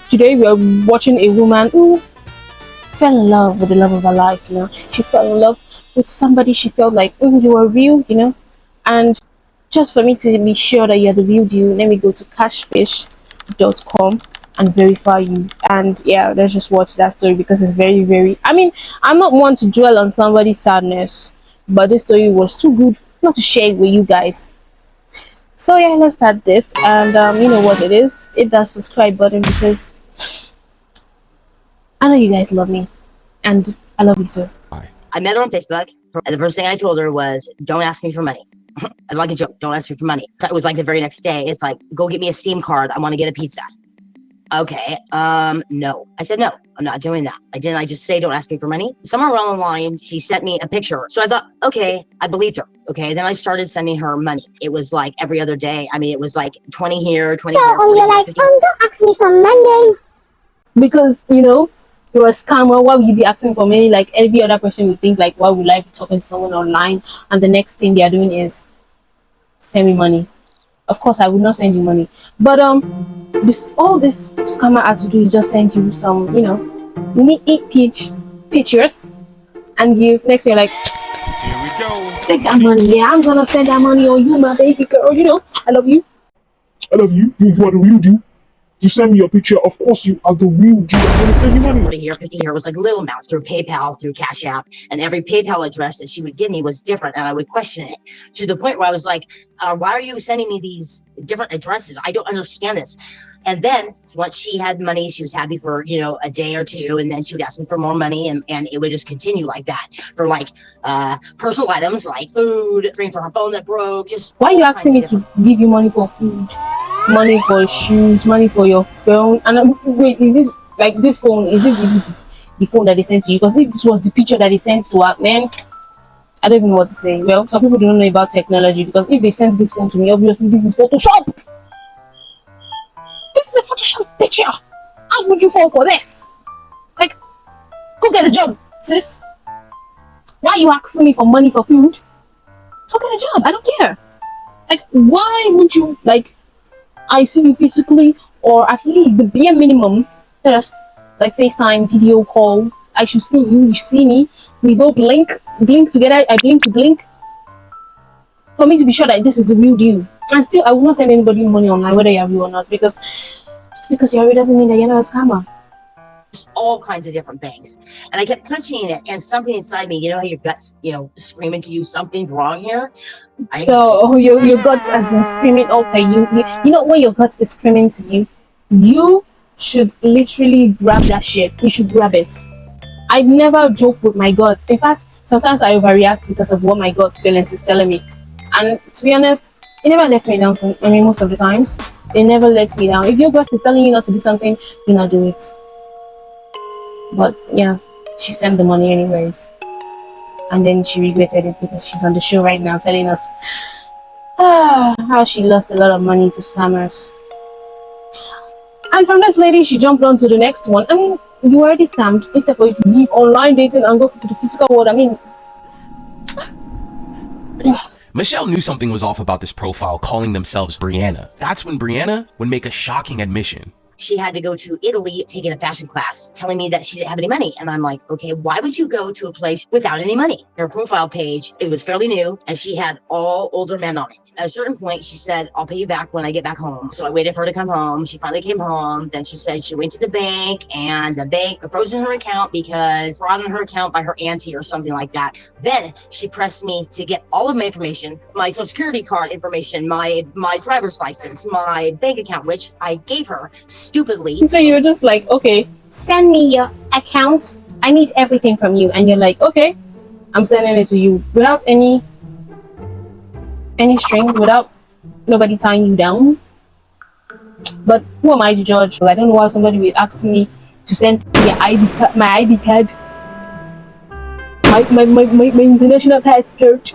today we are watching a woman who fell in love with the love of her life. She fell in love with somebody she felt like, you are real. And just for me to be sure that you're the real deal, let me go to catfish.com and verify you. And yeah, let's just watch that story because it's very, very. I'm not one to dwell on somebody's sadness, but this story was too good not to share it with you guys. So yeah, let's start this. And you know what it is? Hit that subscribe button because I know you guys love me, and I love you too. I met her on Facebook, and the first thing I told her was, don't ask me for money. Like a joke, don't ask me for money. So it was like the very next day, it's like, go get me a Steam card, I want to get a pizza. Okay, no. I said, no, I'm not doing that. I just say, don't ask me for money? Somewhere along the line, she sent me a picture. So I thought, okay, I believed her. Okay, then I started sending her money. It was like every other day. It was like 20 here, 20 here. So you're like, don't ask me for money. Because, you're a scammer. Why would you be asking for money? Like every other person would think, like, why would I be talking to someone online? And the next thing they are doing is send me money. Of course, I would not send you money. But all this scammer had to do is just send you some, neat pictures, and next thing you're like, here we go. Take that money. Yeah, I'm gonna spend that money on you, my baby girl. I love you. I love you. You are the real deal. You send me your picture. Of course, you are the real deal. I'm gonna send you money. 40 here, 50 here was like little amounts through PayPal, through Cash App, and every PayPal address that she would give me was different, and I would question it to the point where I was like, why are you sending me these different addresses? I don't understand this. And then once she had money, she was happy for, a day or two, and then she would ask me for more money, and it would just continue like that for like personal items like food, screen for her phone that broke. Just why are you asking me to give you money for food, money for shoes, money for your phone? And wait, is this like this phone? Is it really the phone that they sent to you? Because if this was the picture that they sent to her, man, I don't even know what to say. Well, some people don't know about technology, because if they sent this phone to me, obviously this is Photoshop. This is a Photoshop picture. How would you fall for this? Like, go get a job, sis. Why are you asking me for money for food? Go get a job. I don't care. Like, why would you, like, I see you physically, or at least the bare minimum, just like FaceTime, video call. I should see you, you see me. We go blink together. I blink, you blink. For me to be sure that this is the real deal. And still, I will not send anybody money online, whether you're real or not, because just because you're real doesn't mean that you're not a scammer. All kinds of different things. And I kept touching it, and something inside me, how your guts, screaming to you, something's wrong here. So your guts has been screaming, okay, you know when your gut is screaming to you, you should literally grab that shit. You should grab it. I never joke with my guts. In fact, sometimes I overreact because of what my gut feelings is telling me. And to be honest, it never lets me down. Most of the times, it never lets me down. If your gut is telling you not to do something, do not do it. But yeah, she sent the money anyways. And then she regretted it because she's on the show right now telling us how she lost a lot of money to scammers. And from this lady, she jumped on to the next one. You already scammed. Instead for you to leave online dating and go to the physical world, Michelle knew something was off about this profile calling themselves Brianna. That's when Brianna would make a shocking admission. She had to go to Italy taking a fashion class, telling me that she didn't have any money. And I'm like, okay, why would you go to a place without any money? Her profile page, it was fairly new, and she had all older men on it. At a certain point, she said, I'll pay you back when I get back home. So I waited for her to come home. She finally came home. Then she said she went to the bank, and the bank frozen her account because fraud on her account by her auntie or something like that. Then she pressed me to get all of my information, my social security card information, my driver's license, my bank account, which I gave her stupidly. So you're just like, okay, send me your account. I need everything from you. And you're like, okay, I'm sending it to you without any string, without nobody tying you down. But who am I to judge? I don't know why somebody will ask me to send my ID card, my international passport,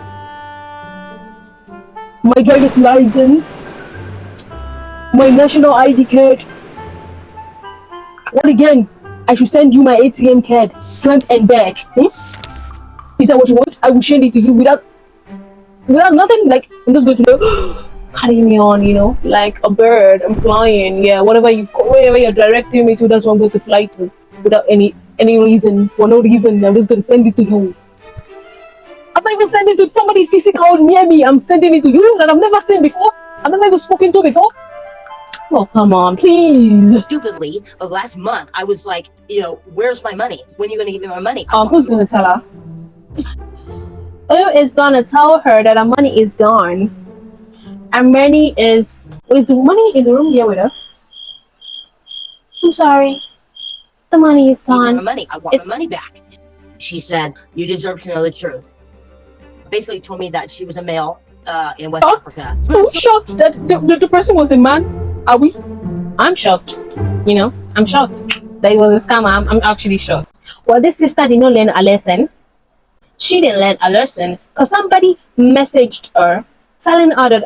my driver's license, my national ID card. What again? I should send you my ATM card, front and back. Is that what you want? I will send it to you without nothing. Like, I'm just going to know. carry me on, like a bird. I'm flying. Yeah, whatever you're directing me to, that's what I'm going to fly to, without any reason, for no reason. I'm just going to send it to you. I'm not even sending it to somebody physical near me. I'm sending it to you that I've never seen before. I've never even spoken to before. Oh, come on, please. Stupidly, last month, I was like, where's my money? When are you going to give me my money? Who's going to tell her? Who is going to tell her that her money is gone? And money is the money in the room here with us? I'm sorry. The money is gone. My money. I want my money back. She said, you deserve to know the truth. Basically told me that she was a male in West Africa. I'm shocked that the person was a man. Are we? I'm shocked. I'm shocked that it was a scammer. I'm actually shocked. Well, this sister did not learn a lesson. She didn't learn a lesson because somebody messaged her telling her that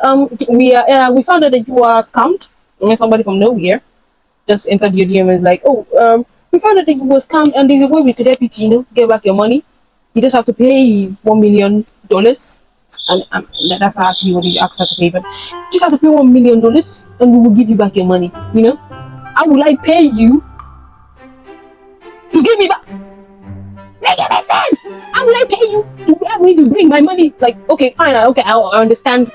we found out that you are scammed. Somebody from nowhere just entered your DM and was like, we found out that you were scammed, and there's a way we could help you to get back your money. You just have to pay $1 million, and that's not actually what he asked her to pay, but you just have to pay $1 million, and we will give you back your money. How will I pay you to give me back? Make it make sense. How will I pay you to help me to bring my money? Like, okay, fine, I understand,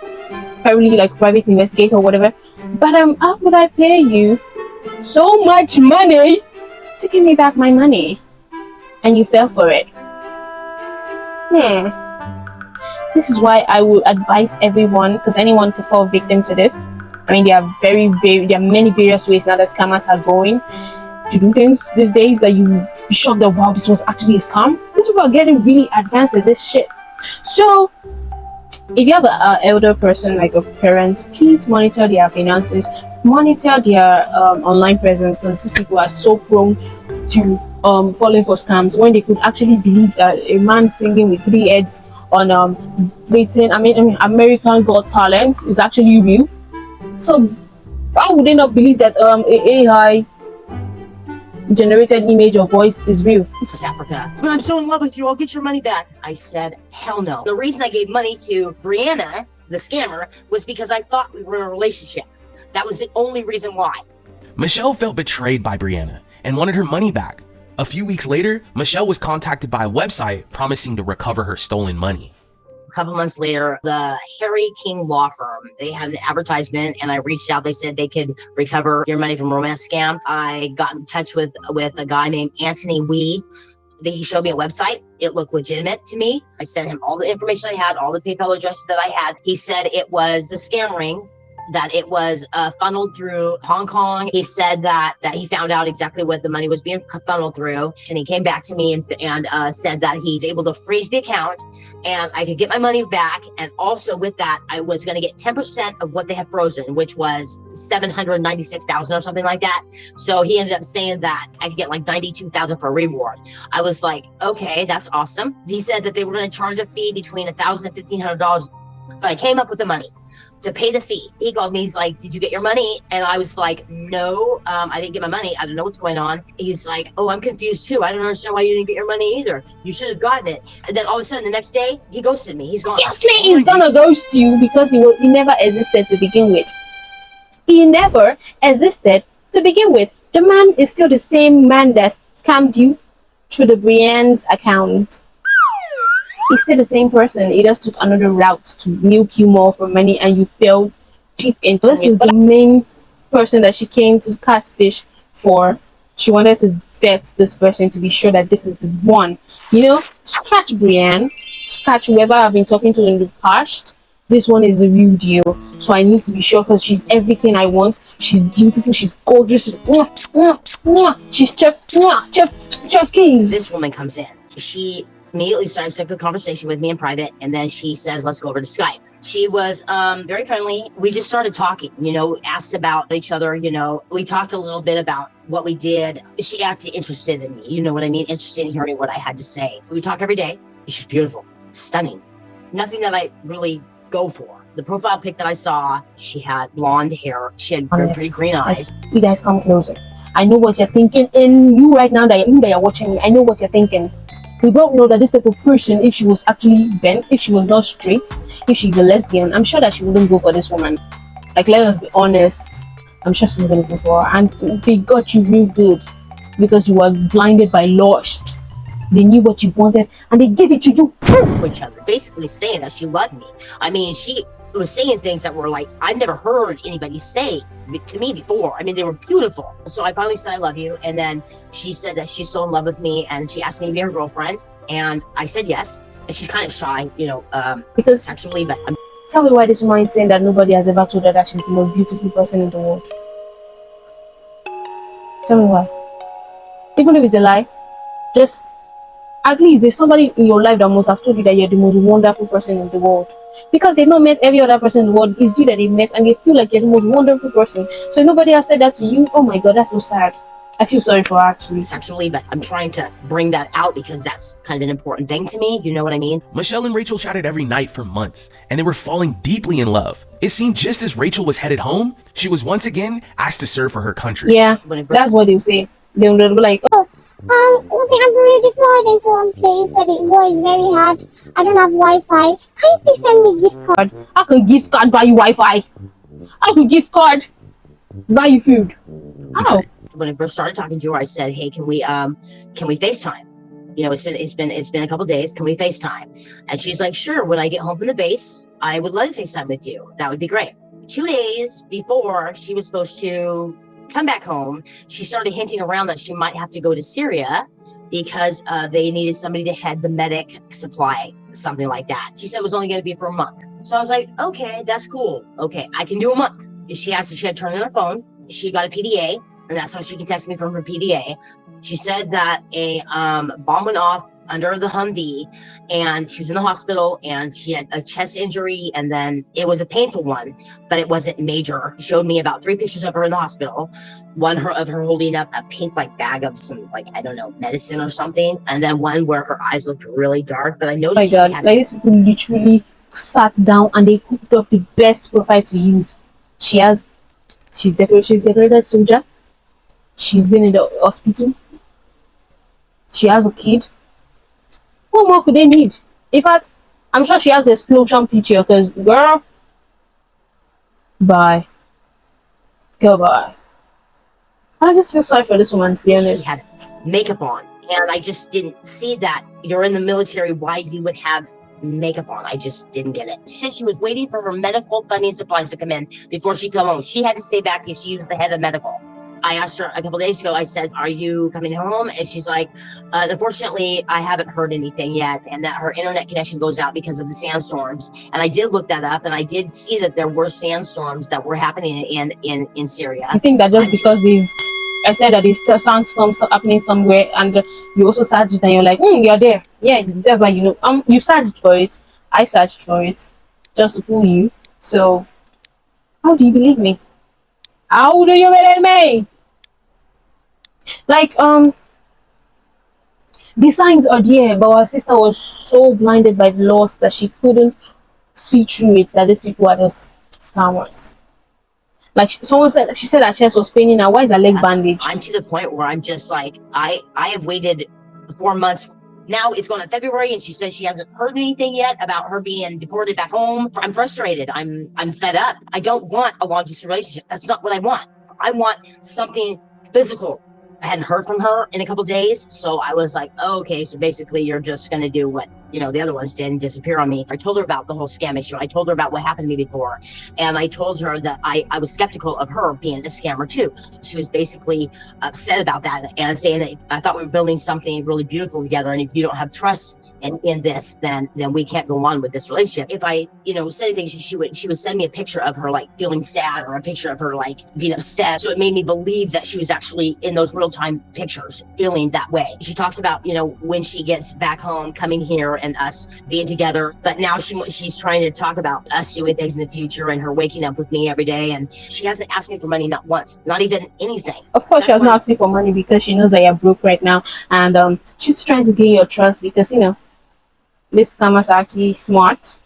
probably like private investigator or whatever, but how would I pay you so much money to give me back my money, and you fell for it? This is why I will advise everyone, because anyone could fall victim to this. I mean, there are many various ways now that scammers are going to do things these days that you be shocked that, wow, this was actually a scam. These people are getting really advanced at this shit. So if you have an elder person, like a parent, please monitor their finances, monitor their online presence, because these people are so prone to falling for scams when they could actually believe that a man singing with 3 heads on American Got Talent is actually real. So why would they not believe that AI generated image or voice is real? West Africa. But I'm so in love with you, I'll get your money back. I said, hell no. The reason I gave money to Brianna, the scammer, was because I thought we were in a relationship. That was the only reason why. Michelle felt betrayed by Brianna and wanted her money back. A few weeks later, Michelle was contacted by a website promising to recover her stolen money. A couple months later, the Harry King law firm, they had an advertisement, and I reached out. They said they could recover your money from romance scam. I got in touch with a guy named Anthony Wee. He showed me a website. It looked legitimate to me. I sent him all the information I had, all the PayPal addresses that I had. He said it was a scam ring, that it was funneled through Hong Kong. He said that he found out exactly what the money was being funneled through. And he came back to me and said that he's able to freeze the account and I could get my money back. And also with that, I was going to get 10% of what they had frozen, which was $796,000 or something like that. So he ended up saying that I could get like $92,000 for a reward. I was like, okay, that's awesome. He said that they were going to charge a fee between $1,000 and $1,500. But I came up with the money to pay the fee. He called me. He's like, did you get your money? And I was like, no, I didn't get my money. I don't know what's going on. He's like, oh, I'm confused too. I don't understand why you didn't get your money either. You should have gotten it. And then all of a sudden the next day, he ghosted me. He's gone. Obviously, he's gonna ghost you because he never existed to begin with. He never existed to begin with. The man is still the same man that scammed you through the Brienne's account. He's still the same person. He just took another route to milk you more for money, and you fell deep into it. This is the main person that she came to Catfish for. She wanted to vet this person to be sure that this is the one. Scratch Brienne, scratch whoever I've been talking to in the past. This one is the real deal. So I need to be sure because she's everything I want. She's beautiful. She's gorgeous. She's chef keys. This woman comes in. She immediately starts a good conversation with me in private, and then she says, let's go over to Skype. She was very friendly. We just started talking, asked about each other, we talked a little bit about what we did. She acted interested in me, you know what I mean? Interested in hearing what I had to say. We talk every day. She's beautiful, stunning. Nothing that I really go for. The profile pic that I saw, she had blonde hair. She had pretty green eyes. You guys come closer. I know what you're thinking. And you right now that you're watching me, I know what you're thinking. We both know that this type of person, if she was actually bent, if she was not straight, if she's a lesbian, I'm sure that she wouldn't go for this woman. Like, let us be honest. I'm sure she's gonna go for her. And they got you real good because you were blinded by lust. They knew what you wanted and they gave it to you. each other, basically saying that she loved me. I mean, she was saying things that were like, I've never heard anybody say to me before. I mean, they were beautiful. So I finally said, I love you. And then she said that she's so in love with me and she asked me to be her girlfriend. And I said yes. And she's kind of shy, Because sexually, but tell me why this woman is saying that nobody has ever told her that she's the most beautiful person in the world. Tell me why. Even if it's a lie, just at least there's somebody in your life that must have told you that you're the most wonderful person in the world. Because they've not met every other person in the world, it's you that they met and they feel like you're the most wonderful person. So if nobody has said that to you, oh my god, that's so sad. I feel sorry for her actually. sexually, but I'm trying to bring that out because that's kind of an important thing to me. You know what I mean? Michelle and Rachel chatted every night for months, and they were falling deeply in love. It seemed just as Rachel was headed home, she was once again asked to serve for her country. Yeah, When it that's what they'll say. They'll be like, oh, Okay, I'm really deployed into one place where the war is very hard. I don't have Wi-Fi. Can you please send me gift card? how can gift card buy you Wi-Fi? How can gift card buy you food? How? when I first started talking to her, I said, "Hey, can we FaceTime? It's been a couple days. Can we FaceTime?" And she's like, "Sure. When I get home from the base, I would love to FaceTime with you. That would be great." 2 days before she was supposed to come back home, she started hinting around that she might have to go to Syria because they needed somebody to head the medic supply, something like that. She said it was only going to be for a month. So I was like, okay, that's cool. Okay, I can do a month. She asked if she had turned on her phone. She got a PDA, and that's how she can text me from her PDA. She said that a bomb went off under the Humvee, and she was in the hospital, and she had a chest injury, and then it was a painful one, but it wasn't major. She showed me about 3 pictures of her in the hospital. One of her holding up a pink bag of some I don't know, medicine or something, and then one where her eyes looked really dark. But I Oh noticed my she god, had like these people literally sat down and they cooked up the best profile to use. She's decorated soldier. She's been in the hospital. She has a kid. What more could they need? In fact, I'm sure she has the explosion picture because girl, bye. Girl, bye. I just feel sorry for this woman, to be honest. She had makeup on, and I just didn't see that. You're in the military, why you would have makeup on? I just didn't get it. She said she was waiting for her medical funding supplies to come in before she come home. She had to stay back because she was the head of medical. I asked her a couple days ago, I said, "Are you coming home?" And she's like, "Unfortunately, I haven't heard anything yet," and that her internet connection goes out because of the sandstorms. And I did look that up, and I did see that there were sandstorms that were happening in Syria. I think that just because I said that there's sandstorms happening somewhere, and you also searched it, and you're like, you're there. Yeah, that's why you know. You searched for it. I searched for it, just to fool you. So, how do you believe me? How do you believe me? Like, the signs are there, but our sister was so blinded by the loss that she couldn't see through it that these people are just scammers. Like someone said, she said her chest was paining her. Why is her leg bandaged? I'm to the point where I'm just like, I have waited 4 months. Now it's going to February, and she says she hasn't heard anything yet about her being deported back home. I'm frustrated. I'm fed up. I don't want a long distance relationship. That's not what I want. I want something physical. I hadn't heard from her in a couple days, so I was like, oh, okay, so basically you're just going to do what, the other ones did and disappear on me. I told her about the whole scam issue. I told her about what happened to me before, and I told her that I was skeptical of her being a scammer too. She was basically upset about that and saying that I thought we were building something really beautiful together, and if you don't have trust in this, then we can't go on with this relationship. If I, said anything, she would send me a picture of her feeling sad, or a picture of her being upset. So it made me believe that she was actually in those real-time pictures feeling that way. She talks about, when she gets back home, coming here and us being together. But now she's trying to talk about us doing things in the future and her waking up with me every day. And she hasn't asked me for money, not once, not even anything. Of course, she has not asked you for money because she knows that you're broke right now, and she's trying to gain your trust because these scammers are actually smart.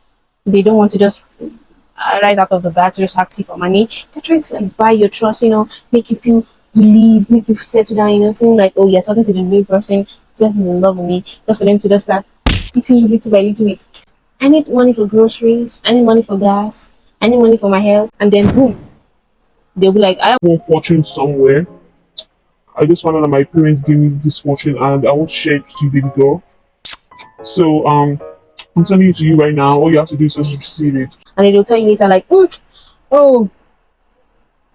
They don't want to just right out of the bat just ask you for money. They're trying to buy your trust, make you feel believe, make you settle down, feeling like, oh, you're talking to the real person, this person's in love with me, just for them to just start eating you little by little bit. I need money for groceries, I need money for gas, I need money for my health, and then boom, they'll be like, I One fortune somewhere. I just found out that my parents gave me this fortune and I want to share it with you, baby girl. So I'm sending it to you right now. All you have to do is just receive it. and then they'll tell you later, like, oh,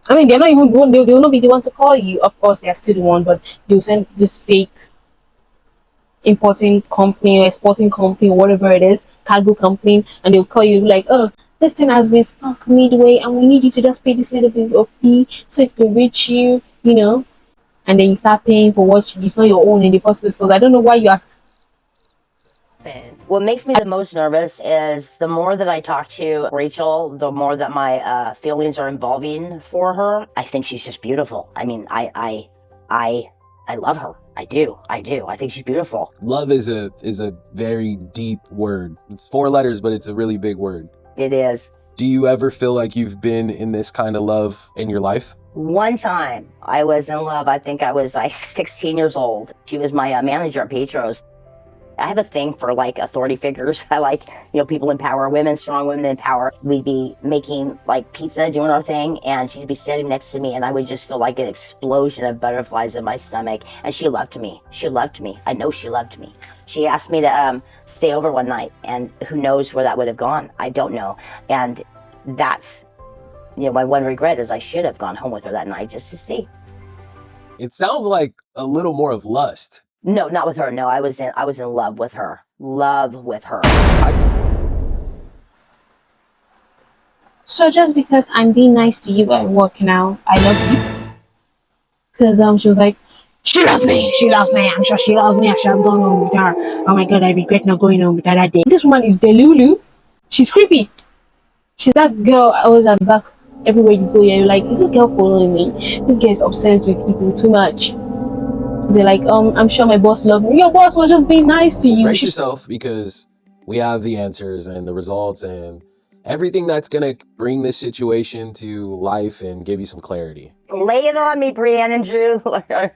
I mean, they're not even one, they'll not be the one to call you. Of course, they are still the one, but they'll send this fake importing company or exporting company or whatever it is, cargo company, and they'll call you like, oh, this thing has been stuck midway and we need you to just pay this little bit of fee so it could reach you, you know, and then you start paying for what it's not your own in the first place, because I don't know why you ask. What makes me the most nervous is the more that I talk to Rachel, the more that my feelings are involving for her. I think she's just beautiful. I mean, I love her. I do. I think she's beautiful. Love is a very deep word. It's 4 letters, but it's a really big word. It is. Do you ever feel like you've been in this kind of love in your life? One time I was in love. I think I was like 16 years old. She was my manager at Petros. I have a thing for like authority figures. I like, people in power, women, strong women in power. We'd be making like pizza, doing our thing, and she'd be standing next to me, and I would just feel like an explosion of butterflies in my stomach. And she loved me. She loved me. I know she loved me. She asked me to stay over one night, and who knows where that would have gone. I don't know. And that's, my one regret is I should have gone home with her that night just to see. It sounds like a little more of lust. No, not with her. No, I was in love with her. Love with her. So just because I'm being nice to you at work now, I love you? Because she was like, she loves me, I'm sure she loves me, I should have gone home with her. Oh my god, I regret not going home with her that day. This woman is Delulu. She's creepy. She's that girl always at the back everywhere you go. You're like, is this girl following me? This girl is obsessed with people too much. They're like, I'm sure my boss loved me. Your boss was just being nice to you. Brace yourself, because we have the answers and the results and everything that's gonna bring this situation to life and give you some clarity. Lay it on me, Brianne and Drew.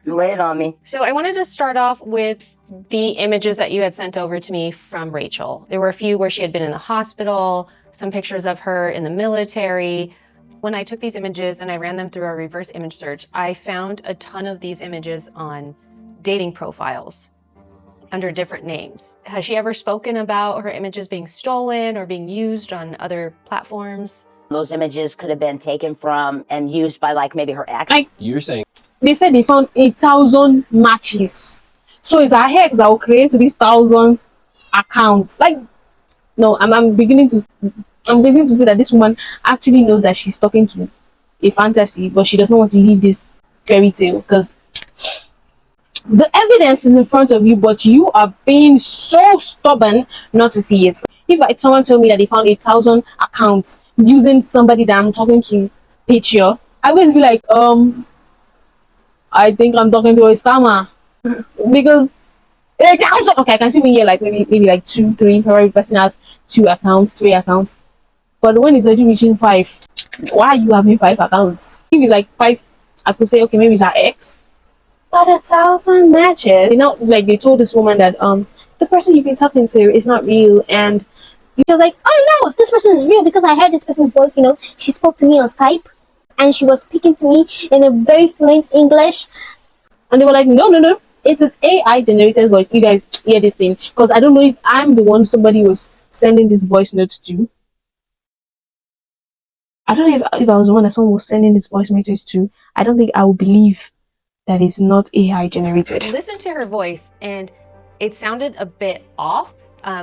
Lay it on me. So I wanted to start off with the images that you had sent over to me from Rachel. There were a few where she had been in the hospital, some pictures of her in the military. When I took these images and I ran them through a reverse image search, I found a ton of these images on dating profiles under different names. Has she ever spoken about her images being stolen or being used on other platforms? Those images could have been taken from and used by like maybe her ex. You're saying They said they found 8,000 matches. So it's her ex that will create these 1,000 accounts. Like, no, I'm beginning to see that this woman actually knows that she's talking to a fantasy, but she does not want to leave this fairy tale because the evidence is in front of you, but you are being so stubborn not to see it. If someone told me that they found 8,000 accounts using somebody that I'm talking to picture, I would be like, I think I'm talking to a scammer. Because 8,000, okay, I can see me here like maybe like 2, 3, every person has 2 accounts, 3 accounts. But when it's already reaching 5, why are you having 5 accounts? If it's like 5, I could say, okay, maybe it's our ex. But 1,000 matches. Like they told this woman that the person you've been talking to is not real, and She was like, oh no, this person is real because I heard this person's voice, She spoke to me on Skype and she was speaking to me in a very fluent English. and they were like, no, it is AI generated voice. You guys hear this thing? Because I don't know if I'm the one somebody was sending this voice note to. I don't know if I was the one that someone was sending this voice message to. I don't think I would believe that it's not AI generated. Listen to her voice, and it sounded a bit off.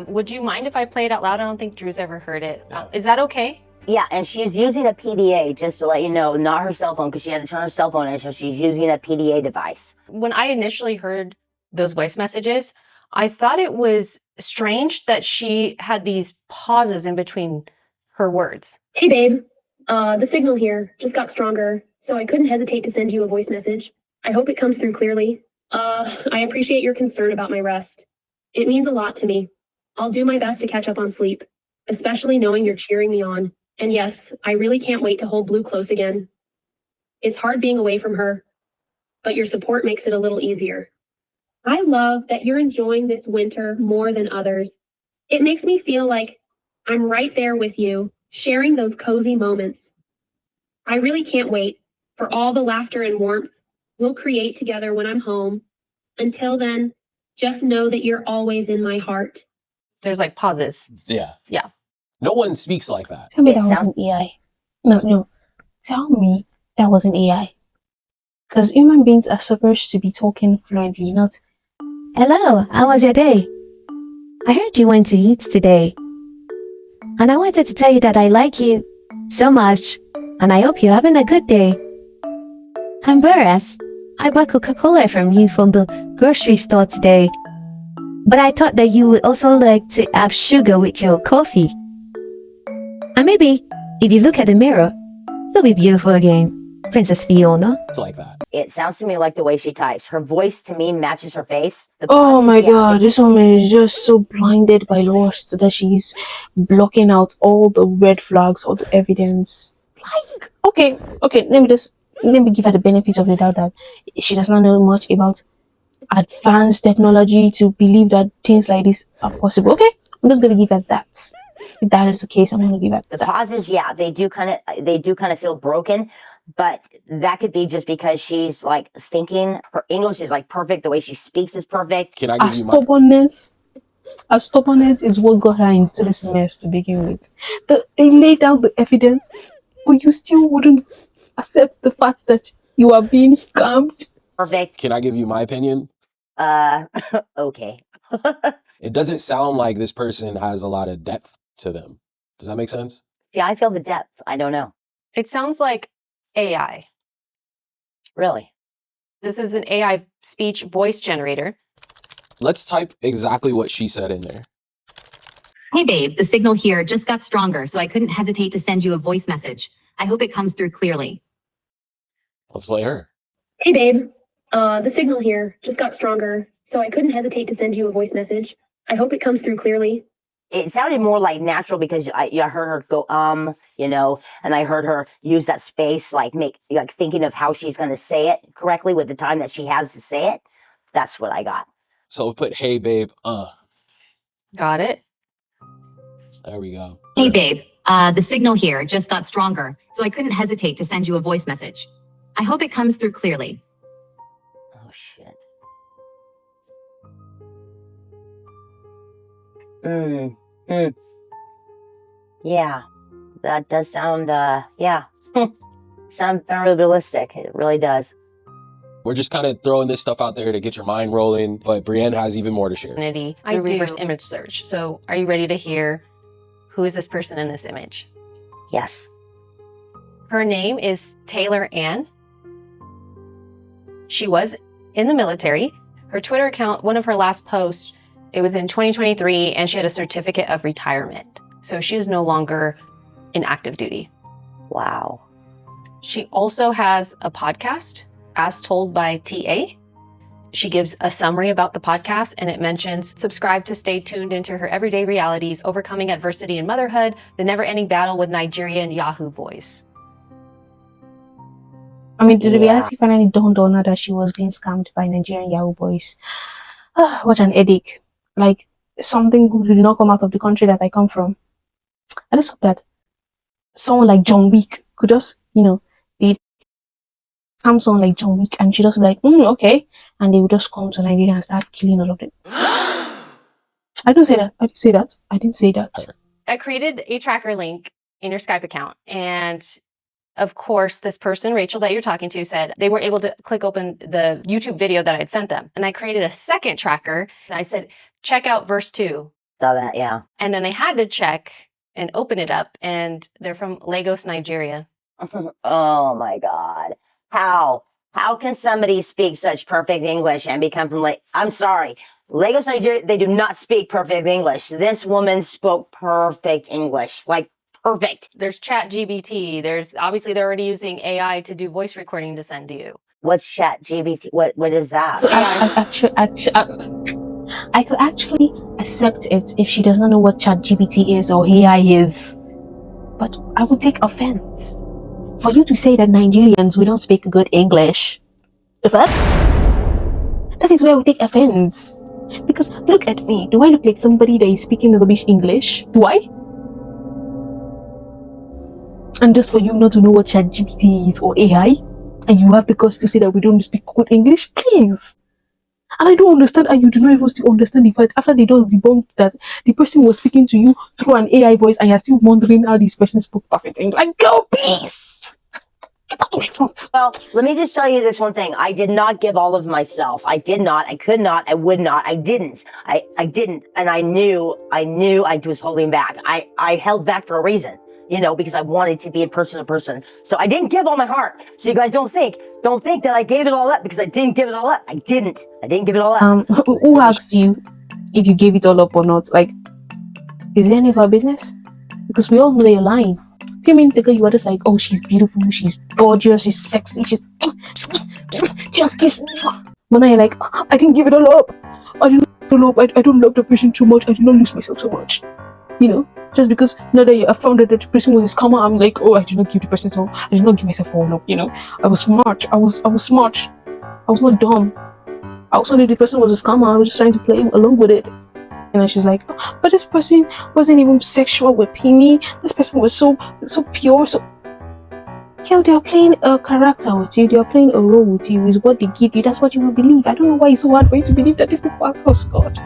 Would you mind if I play it out loud? I don't think Drew's ever heard it. Is that okay? Yeah, and she's using a PDA, just to let you know, not her cell phone, because she had to turn her cell phone in, so she's using a PDA device. When I initially heard those voice messages, I thought it was strange that she had these pauses in between her words. Hey babe, the signal here just got stronger, so I couldn't hesitate to send you a voice message. I hope it comes through clearly. I appreciate your concern about my rest. It means a lot to me. I'll do my best to catch up on sleep, especially knowing you're cheering me on. And yes, I really can't wait to hold Blue close again. It's hard being away from her, but your support makes it a little easier. I love that you're enjoying this winter more than others. It makes me feel like I'm right there with you, sharing those cozy moments. I really can't wait for all the laughter and warmth we'll create together when I'm home. Until then, just know that you're always in my heart. There's like pauses. Yeah. Yeah. No one speaks like that. Tell me It that sounds- wasn't AI. No. Tell me that wasn't AI. Because human beings are supposed to be talking fluently, not. Hello, how was your day? I heard you went to eat today. And I wanted to tell you that I like you so much. And I hope you're having a good day. I'm Boris. I bought Coca-Cola from you from the grocery store today. But I thought that you would also like to have sugar with your coffee. And maybe, if you look at the mirror, you'll be beautiful again, Princess Fiona. It's like that. It sounds to me like the way she types. Her voice to me matches her face. The Oh pauses, my yeah, god, this woman is just so blinded by lust that she's blocking out all the red flags, all the evidence. Like, okay, let me give her the benefit of the doubt that she does not know much about advanced technology to believe that things like this are possible. Okay, I'm just gonna give her that. If that is the case, I'm gonna give her The that. pauses, yeah, they do kind of feel broken, but that could be just because she's like thinking her English is like perfect. The way she speaks is perfect. Can I Her give you my... stubbornness is what got her into this mess to begin with. They laid out the evidence, but you still wouldn't accept the fact that you are being scammed. Perfect. Can I give you my opinion? Okay. It doesn't sound like this person has a lot of depth to them. Does that make sense? See, I feel the depth. I don't know. It sounds like AI. Really. This is an AI speech voice generator. Let's type exactly what she said in there. Hey babe, the signal here just got stronger, so I couldn't hesitate to send you a voice message. I hope it comes through clearly. Let's play her. Hey babe, the signal here just got stronger, so I couldn't hesitate to send you a voice message. I hope it comes through clearly. It sounded more like natural because I heard her go, and I heard her use that space, like thinking of how she's going to say it correctly with the time that she has to say it. That's what I got. So put, hey babe, Got it? There we go. Hey babe, the signal here just got stronger, so I couldn't hesitate to send you a voice message. I hope it comes through clearly. Oh, shit. Yeah, that does sound, sound very realistic. It really does. We're just kind of throwing this stuff out there to get your mind rolling, but Brienne has even more to share. The I reverse do. image search. So are you ready to hear who is this person in this image? Yes. Her name is Taylor Ann. She was in the military. Her Twitter account, one of her last posts, it was in 2023, and she had a certificate of retirement. So she is no longer in active duty. Wow. She also has a podcast, As Told by TA. She gives a summary about the podcast, and it mentions subscribe to stay tuned into her everyday realities, overcoming adversity in motherhood, the never-ending battle with Nigerian Yahoo boys. I mean, the Yeah. reality finally dawned on her that she was being scammed by Nigerian Yahoo boys. What an headache. Like, something good did not come out of the country that I come from. I just hope that someone like John Wick could just, they come someone like John Wick and she just be like, okay. And they would just come to Nigeria and start killing all of them. I didn't say that. I created a tracker link in your Skype account, and of course, this person, Rachel, that you're talking to, said they were able to click open the YouTube video that I'd sent them. And I created a second tracker. I said, check out verse 2. Saw that, yeah. And then they had to check and open it up, and they're from Lagos, Nigeria. Oh my God. How can somebody speak such perfect English and become from I'm sorry, Lagos, Nigeria, they do not speak perfect English. This woman spoke perfect English, like perfect. There's ChatGPT. Obviously they're already using AI to do voice recording to send to you. What's ChatGPT? What is that? I could actually accept it if she does not know what ChatGPT is or AI is. But I would take offense for you to say that Nigerians, we don't speak good English. That is where we take offense. Because look at me. Do I look like somebody that is speaking rubbish English? Do I? And just for you not to know what ChatGPT is or AI, and you have the guts to say that we don't speak good English, please. And I don't understand how you do not even still understand the fact after they just debunked that the person was speaking to you through an AI voice and you're still wondering how this person spoke perfect English. Like, girl, please! Get out of my front. Well, let me just tell you this one thing. I did not give all of myself. I did not. I could not. I would not. I didn't. I didn't. And I knew I was holding back. I held back for a reason, you know, because I wanted to be a person to person. So I didn't give all my heart. So you guys don't think that I gave it all up because I didn't give it all up. I didn't give it all up. Who asked you if you gave it all up or not? Like, is it any of our business? Because we all know that you're lying. A few minutes ago, you were just like, oh, she's beautiful, she's gorgeous, she's sexy, she's just kiss me. But now you're like, I didn't give it all up. I didn't give it all up. I don't love the person too much. I did not lose myself so much. You know, just because now that you have found that the person was a scammer, I'm like, oh, I did not give the person so. I did not give myself all up. You know, I was smart. I was smart. I was not dumb. I also knew the person was a scammer. I was just trying to play along with it. And then she's like, oh, but this person wasn't even sexual with me. This person was so pure. So, yo, they are playing a character with you. They are playing a role with you. Is what they give you. That's what you will believe. I don't know why it's so hard for you to believe that these people are oh God.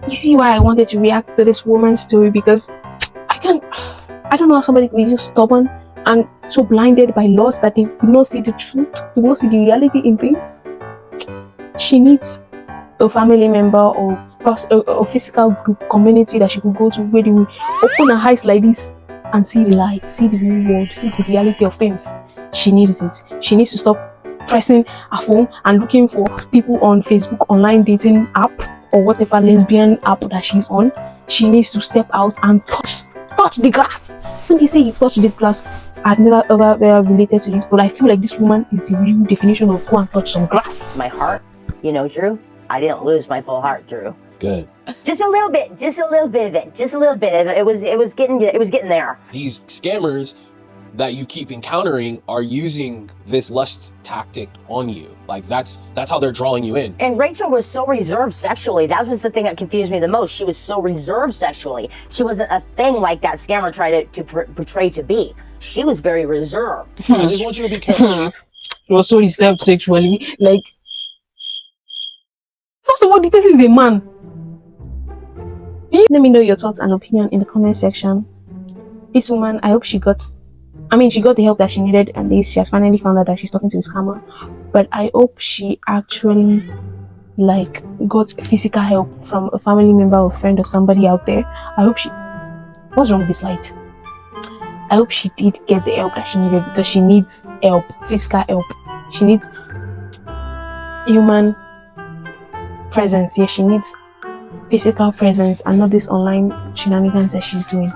You see why I wanted to react to this woman's story, because I don't know how somebody can be so stubborn and so blinded by lust that they do not see the truth, do not see the reality in things. She needs a family member or a physical group community that she could go to where they will open her eyes like this and see the light, see the real world, see the reality of things. She needs it. She needs to stop pressing her phone and looking for people on Facebook online dating app or whatever lesbian app that she's on. She needs to step out and touch the grass. When they say you touch this grass, I've never ever related to this, but I feel like this woman is the real definition of go and touch some grass. My heart, you know, Drew, I didn't lose my full heart, Drew. Good. Just a little bit of it. It was getting there. These scammers that you keep encountering are using this lust tactic on you. Like that's how they're drawing you in. And Rachel was so reserved sexually. That was the thing that confused me the most. She was so reserved sexually. She wasn't a thing like that scammer tried to portray to be. She was very reserved. I just want you to be careful. She was so reserved sexually. Like, first of all, the person is a man. Let me know your thoughts and opinion in the comment section. This woman, I hope she got the help that she needed, and she has finally found out that she's talking to a scammer. But I hope she actually got physical help from a family member or friend or somebody out there. I hope what's wrong with this light? I hope she did get the help that she needed, because she needs help, physical help. She needs human presence. Yeah, she needs physical presence and not this online shenanigans that she's doing.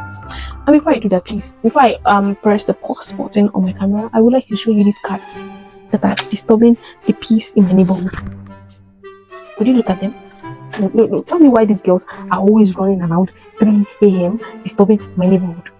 And before I do that, please, before I press the pause button on my camera, I would like to show you these cats that are disturbing the peace in my neighborhood. Would you look at them? Look. Tell me why these girls are always running around 3 a.m. disturbing my neighborhood.